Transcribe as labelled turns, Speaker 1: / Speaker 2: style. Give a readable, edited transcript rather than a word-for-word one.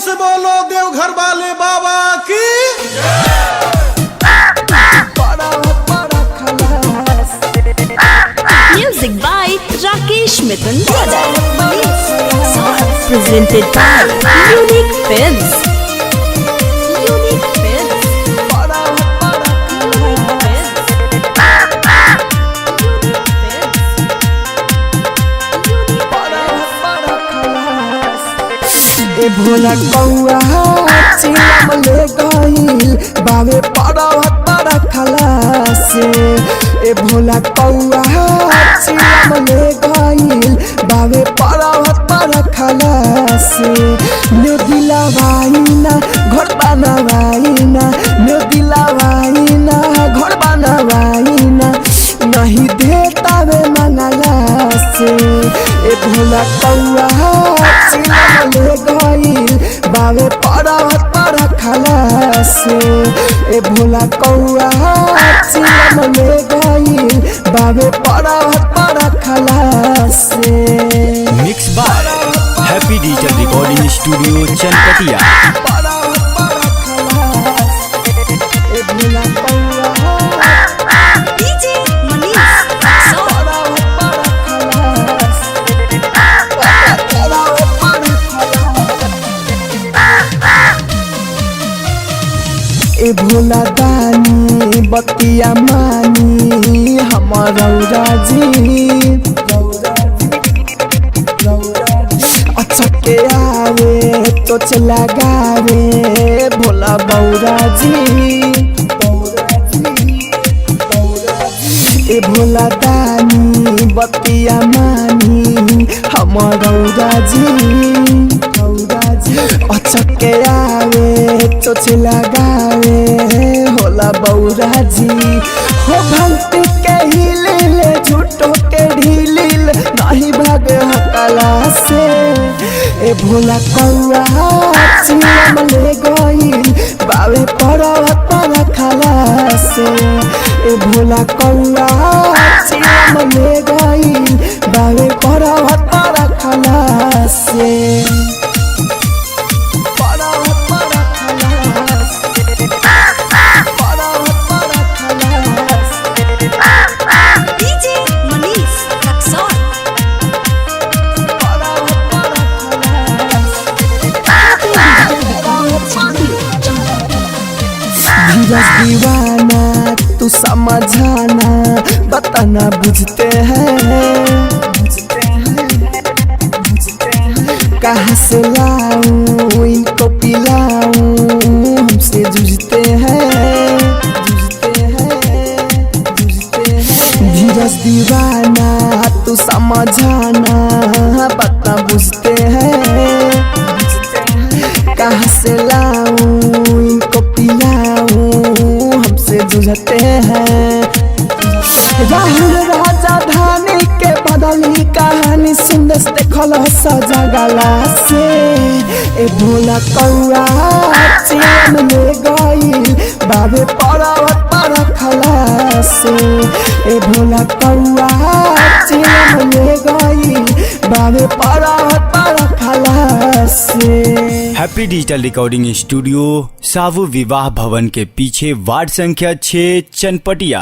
Speaker 1: से बोलो देवघर वाले बाबा की।
Speaker 2: Music by Rakesh Mithun Brother. Presented by Unique Films. Unique Films.
Speaker 3: ए भोला कौआ चिलम ले गईल बावे पर्वत पर खलासे। ए भोला कौआ चिलम ले गईल बावे पर्वत पर खलासे। न्यू दिलावाइना घर बनवाइना, न्यू दिलावाइना घर बनवाइना, नहीं देता वे मंगला से। ए भोला कौआ चिलम ले गईल बावे पर्वत पर खलासे। ए भोला कौआ चिलम ले गईल बावे पर्वत पर खलासे।
Speaker 4: Mix by happy digital recording studio Chanpatia.
Speaker 3: ए भोला कौआ
Speaker 2: DJ Manish.
Speaker 3: ए भोला दानी बतिया मानी हमारा राजी। अच्छा के आवे तो चला गावे भोला बौरा जी। ए भोला दानी बतिया मानी हमारा राजी। अच्छा के आवे तो चला गावे होला बौरा जी। हो भक्ति के हिलिल झूठो के ढीलिल नहीं भागे हकला से। ए भोला कौआ चिलम ले गईल बावे पर्वत पर खलासे। ए भोला कौआ चिलम ले गईल बावे पर्वत पर खलासे।
Speaker 2: DJ Manish.
Speaker 3: धीरज दीवाना तू समझाना बताना बुझते हैं। कहाँ से लाऊं इनको पिलाऊं हमसे जूझते हैं। धीरज दीवाना तू समझाना बता बुझते हैं। कहाँ से लाऊं इनको पिलाऊं हमसे जूझते हैं। राहुल राजा धानी के बदली कहानी सुंदर देखल सजगला से। ए भोला कौआ चिलम ले गईल बाबे पर्वत पर खलासे। ए भोला कौआ चिलम ले गईल बाबे पर्वत पर खलासे।
Speaker 4: हैप्पी डिजिटल रिकॉर्डिंग स्टूडियो सावु विवाह भवन के पीछे वार्ड संख्या 6 चनपटिया।